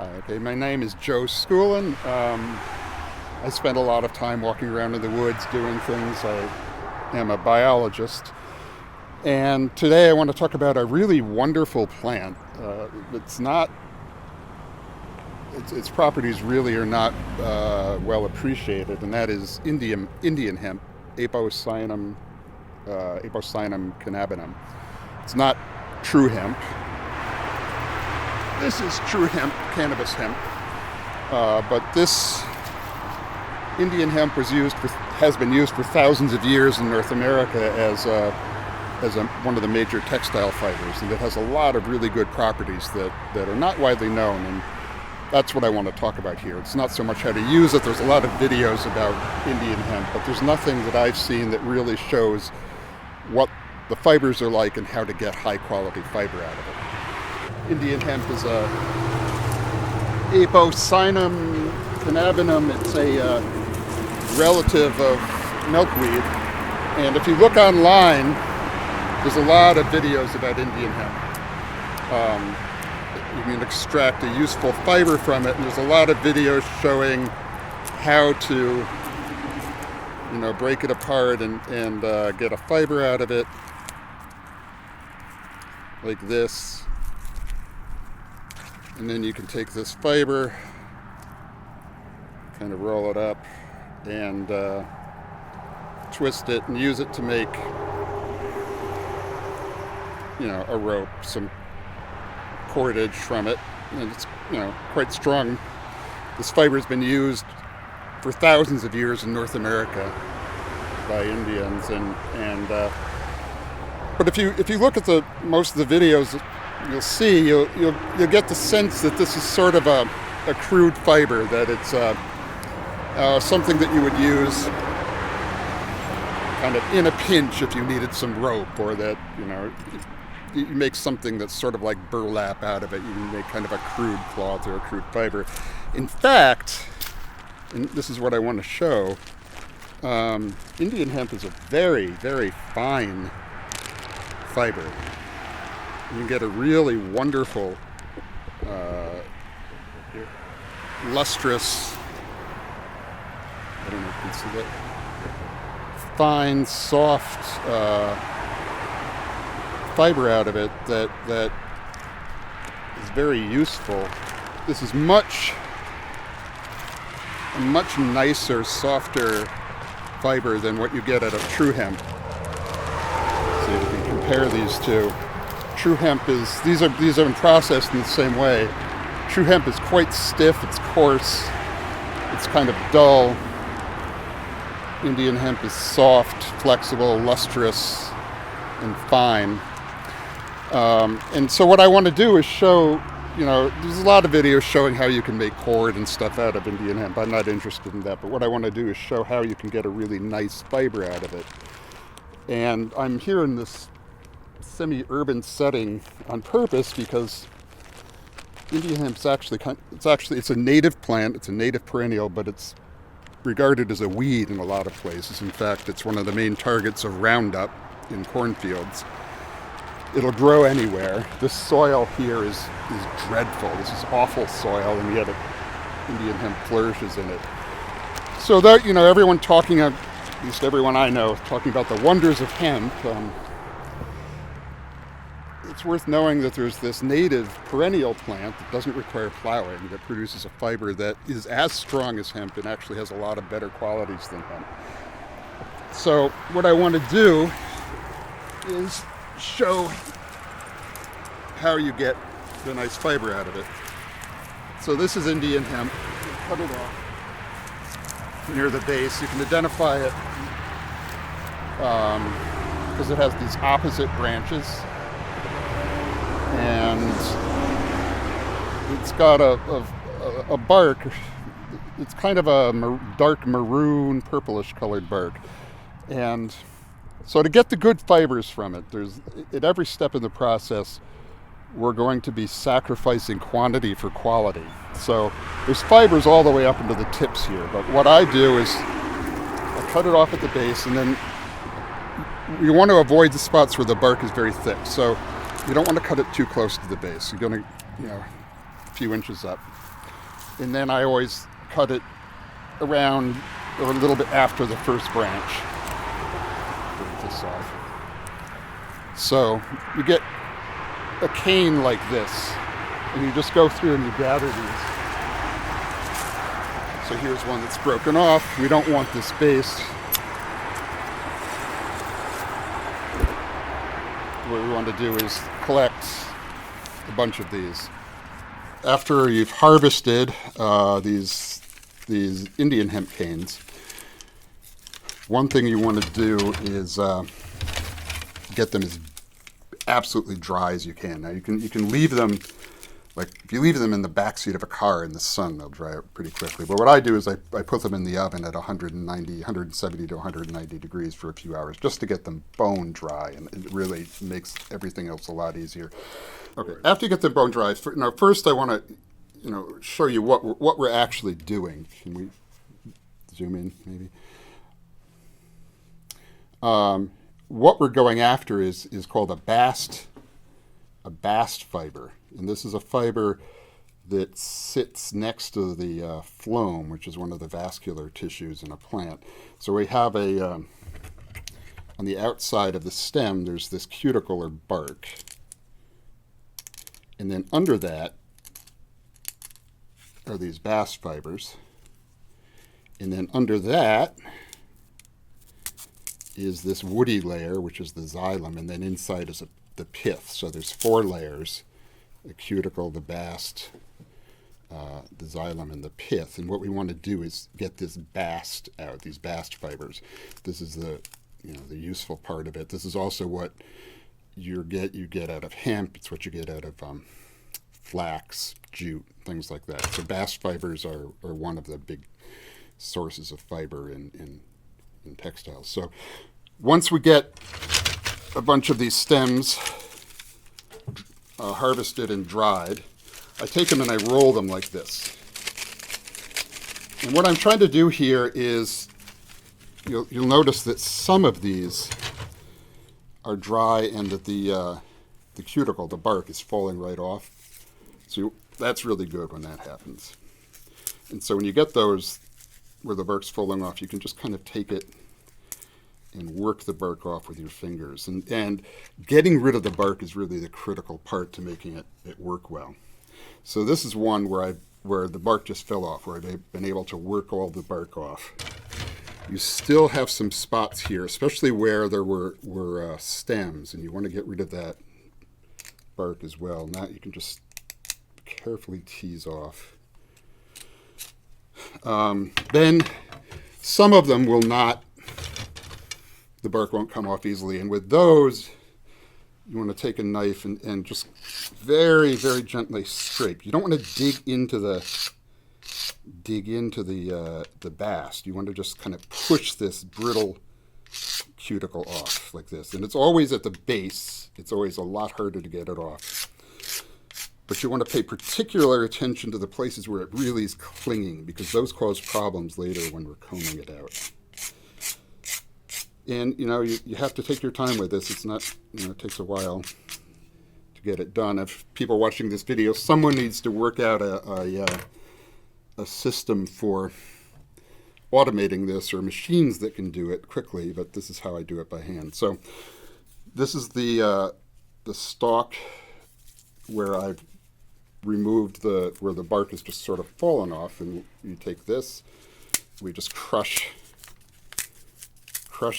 Okay, my name is Joe Schoolin. I spend a lot of time walking around in the woods doing things. I am a biologist. And today I want to talk about a really wonderful plant. Its properties really are not well appreciated, and that is Indian hemp, Apocynum cannabinum. It's not true hemp. This is true hemp, cannabis hemp, but this Indian hemp has been used for thousands of years in North America as one of the major textile fibers, and it has a lot of really good properties that are not widely known, and that's what I want to talk about here. It's not so much how to use it. There's a lot of videos about Indian hemp, but there's nothing that I've seen that really shows what the fibers are like and how to get high quality fiber out of it. Indian hemp is a Apocynum cannabinum. It's a relative of milkweed, and if you look online, there's a lot of videos about Indian hemp. You can extract a useful fiber from it, and there's a lot of videos showing how to, break it apart and get a fiber out of it, like this. And then you can take this fiber, kind of roll it up, and twist it and use it to make, a rope, some cordage from it, and it's quite strong. This fiber has been used for thousands of years in North America by Indians, but if you look at most of the videos, you'll get the sense that this is sort of a crude fiber, that it's something that you would use kind of in a pinch if you needed some rope, or that you make something that's sort of like burlap out of it. You can make kind of a crude cloth or a crude fiber. In fact, and this is what I want to show, Indian hemp is a very, very fine fiber. You can get a really wonderful, lustrous, I don't know if you can see that, fine, soft fiber out of it that is very useful. This is a much nicer, softer fiber than what you get out of true hemp. So you can compare these two. True hemp these are processed in the same way. True hemp is quite stiff, it's coarse, it's kind of dull. Indian hemp is soft, flexible, lustrous, and fine. And so what I want to do is show, there's a lot of videos showing how you can make cord and stuff out of Indian hemp. I'm not interested in that, but what I want to do is show how you can get a really nice fiber out of it. And I'm here in this semi-urban setting on purpose because Indian hemp's it's a native plant, it's a native perennial, but it's regarded as a weed in a lot of places. In fact, it's one of the main targets of Roundup in cornfields. It'll grow anywhere. This soil here is dreadful. This is awful soil, and yet Indian hemp flourishes in it. So that, everyone at least everyone I know, talking about the wonders of hemp, it's worth knowing that there's this native perennial plant that doesn't require plowing, that produces a fiber that is as strong as hemp and actually has a lot of better qualities than hemp. So what I want to do is show how you get the nice fiber out of it. So this is Indian hemp. Cut it off near the base. You can identify it because it has these opposite branches, and it's got a bark. It's kind of a dark maroon, purplish colored bark. And so to get the good fibers from it, at every step in the process, we're going to be sacrificing quantity for quality. So there's fibers all the way up into the tips here, but what I do is I cut it off at the base, and then you want to avoid the spots where the bark is very thick. So you don't want to cut it too close to the base. You're going to, few inches up. And then I always cut it around or a little bit after the first branch. Break this off. So you get a cane like this, and you just go through and you gather these. So here's one that's broken off. We don't want this base. What we want to do is collect a bunch of these. After you've harvested these Indian hemp canes, one thing you want to do is get them as absolutely dry as you can. Now you can leave them, like if you leave them in the backseat of a car in the sun, they'll dry out pretty quickly. But what I do is I put them in the oven at 170 to 190 degrees for a few hours just to get them bone dry, and it really makes everything else a lot easier. Okay, after you get them bone dry, first I want to show you what we're actually doing. Can we zoom in maybe? What we're going after is called a bast fiber. And this is a fiber that sits next to the phloem, which is one of the vascular tissues in a plant. So we have on the outside of the stem, there's this cuticle or bark. And then under that are these bast fibers. And then under that is this woody layer, which is the xylem, and then inside is the pith. So there's 4 layers: the cuticle, the bast, the xylem, and the pith. And what we want to do is get this bast out, these bast fibers. This is the useful part of it. This is also what you get out of hemp. It's what you get out of flax, jute, things like that. So bast fibers are one of the big sources of fiber in textiles. So once we get a bunch of these stems harvested and dried, I take them and I roll them like this. And what I'm trying to do here is, you'll notice that some of these are dry and that the cuticle, the bark, is falling right off. So that's really good when that happens. And so when you get those where the bark's falling off, you can just kind of take it and work the bark off with your fingers. And getting rid of the bark is really the critical part to making it work well. So this is one where the bark just fell off, where I've been able to work all the bark off. You still have some spots here, especially where there were stems, and you want to get rid of that bark as well. Now you can just carefully tease off. Then some of them will not, the bark won't come off easily. And with those, you want to take a knife and just very, very gently scrape. You don't want to dig into the bast. You want to just kind of push this brittle cuticle off like this. And it's always at the base. It's always a lot harder to get it off. But you want to pay particular attention to the places where it really is clinging, because those cause problems later when we're combing it out. And you have to take your time with this. It's not, it takes a while to get it done. If people watching this video, someone needs to work out a system for automating this, or machines that can do it quickly, but this is how I do it by hand. So this is the stalk where I've removed where the bark has just sort of fallen off, and you take this, we just crush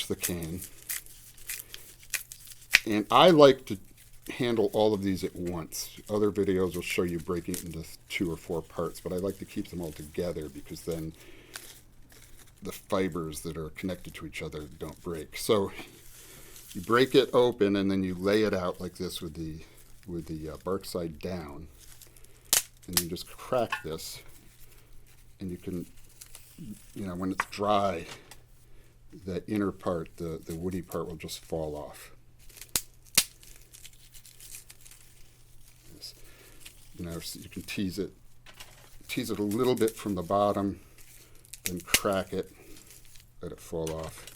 the cane. And I like to handle all of these at once. Other videos will show you breaking it into 2 or 4 parts, but I like to keep them all together, because then the fibers that are connected to each other don't break. So you break it open, and then you lay it out like this with the bark side down, and you just crack this, and you can, when it's dry, that inner part, the woody part, will just fall off. So you can tease it a little bit from the bottom, then crack it, let it fall off.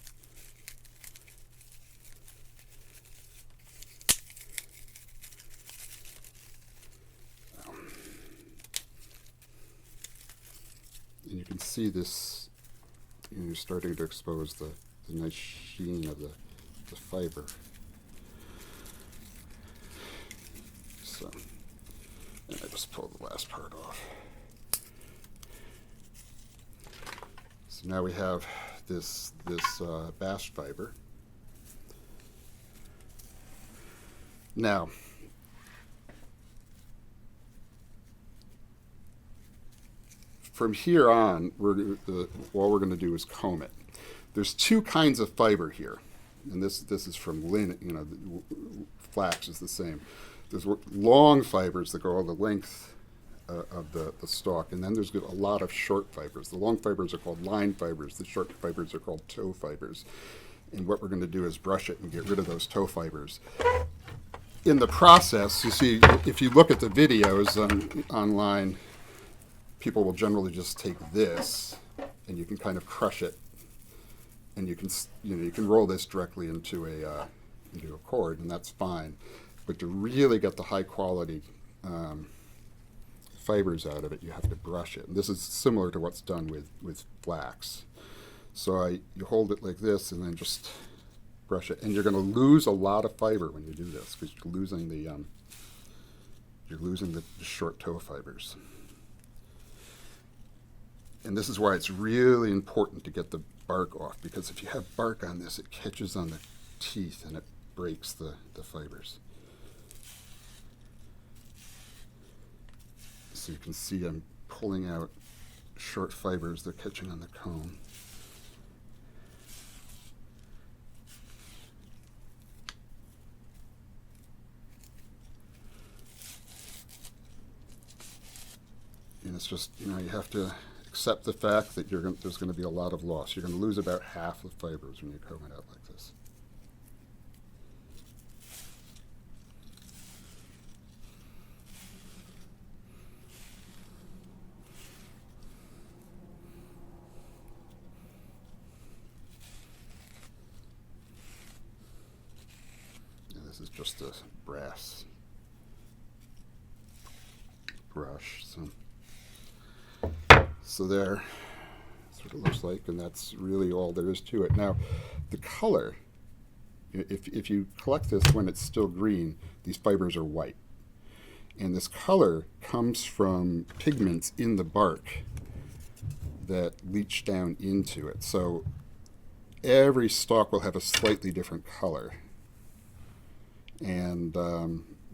and you can see this, you're starting to expose the nice sheen of the fiber. So, and I just pulled the last part off. So now we have this bast fiber. Now, from here on, all we're going to do is comb it. There's two kinds of fiber here, and this is from linen. You know, flax is the same. There's long fibers that go all the length of the stalk, and then there's a lot of short fibers. The long fibers are called line fibers. The short fibers are called toe fibers. And what we're going to do is brush it and get rid of those toe fibers. In the process, you see, if you look at the videos online, people will generally just take this, and you can kind of crush it, and you can roll this directly into a cord, and that's fine. But to really get the high quality fibers out of it, you have to brush it. And this is similar to what's done with flax. So you hold it like this, and then just brush it, and you're going to lose a lot of fiber when you do this because you're losing the short toe fibers. And this is why it's really important to get the bark off, because if you have bark on this, it catches on the teeth and it breaks the fibers. So you can see I'm pulling out short fibers, they're catching on the comb. And it's just, you have to accept the fact that there's going to be a lot of loss. You're going to lose about half the fibers when you comb it out like this. And this is just a brass brush. So there, that's what it looks like, and that's really all there is to it. Now, the color, if you collect this when it's still green, these fibers are white. And this color comes from pigments in the bark that leach down into it. So every stalk will have a slightly different color. And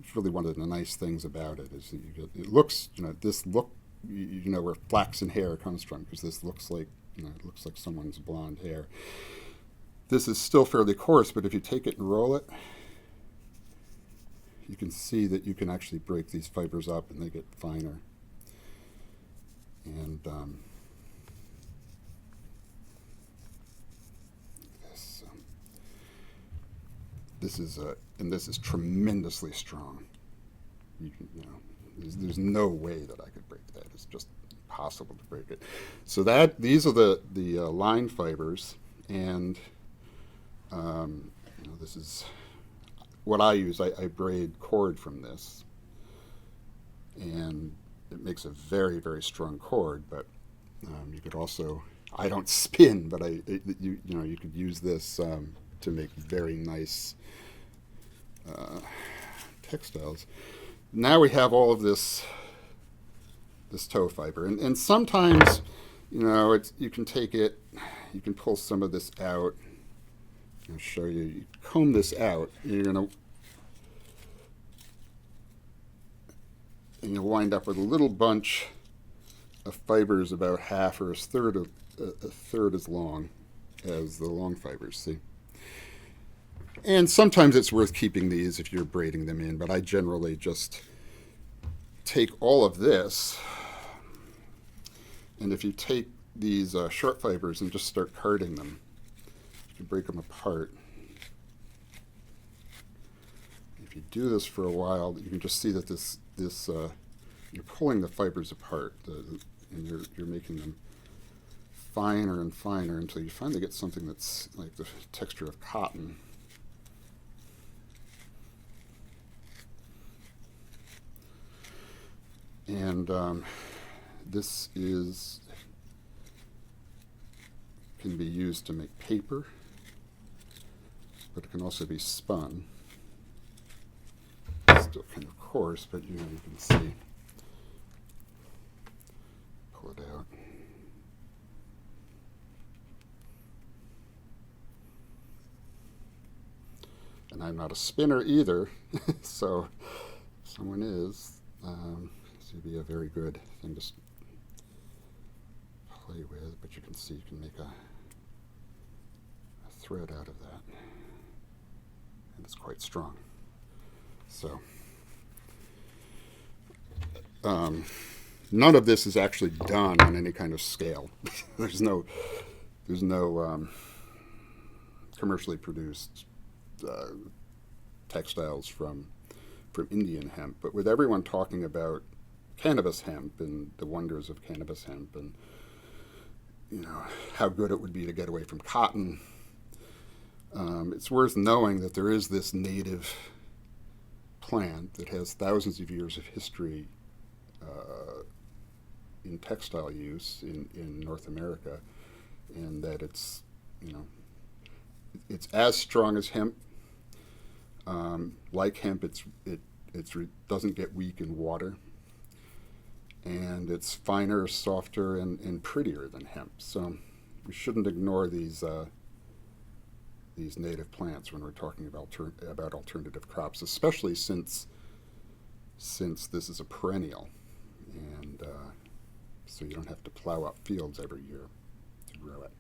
it's really one of the nice things about it is that it looks, this look, where flaxen hair comes from, because this looks like, it looks like someone's blonde hair. This is still fairly coarse, but if you take it and roll it, you can see that you can actually break these fibers up and they get finer. And this is tremendously strong. There's no way that I could break that. It's just impossible to break it. So these are the line fibers, and this is what I use. I braid cord from this, and it makes a very, very strong cord. But you could also, I don't spin, but you could use this to make very nice textiles. Now we have all of this toe fiber, and sometimes, you can take it, you can pull some of this out. I'll show you. You comb this out, and you'll wind up with a little bunch of fibers about half or a third as long as the long fibers. See. And sometimes it's worth keeping these if you're braiding them in, but I generally just take all of this, and if you take these short fibers and just start carding them, you can break them apart. If you do this for a while, you can just see that this you're pulling the fibers apart, and you're making them finer and finer until you finally get something that's like the texture of cotton. And this is can be used to make paper, but it can also be spun. It's still kind of coarse, but you can see. Pull it out. And I'm not a spinner either, so if someone is, this would be a very good thing to play with, but you can see you can make a thread out of that, and it's quite strong. So none of this is actually done on any kind of scale. there's no commercially produced textiles from Indian hemp, but with everyone talking about cannabis hemp and the wonders of cannabis hemp, and how good it would be to get away from cotton, it's worth knowing that there is this native plant that has thousands of years of history in textile use in North America, and that it's as strong as hemp. Like hemp, it doesn't get weak in water, and it's finer, softer, and prettier than hemp. So we shouldn't ignore these native plants when we're talking about alternative crops, especially since this is a perennial, and so you don't have to plow up fields every year to grow it.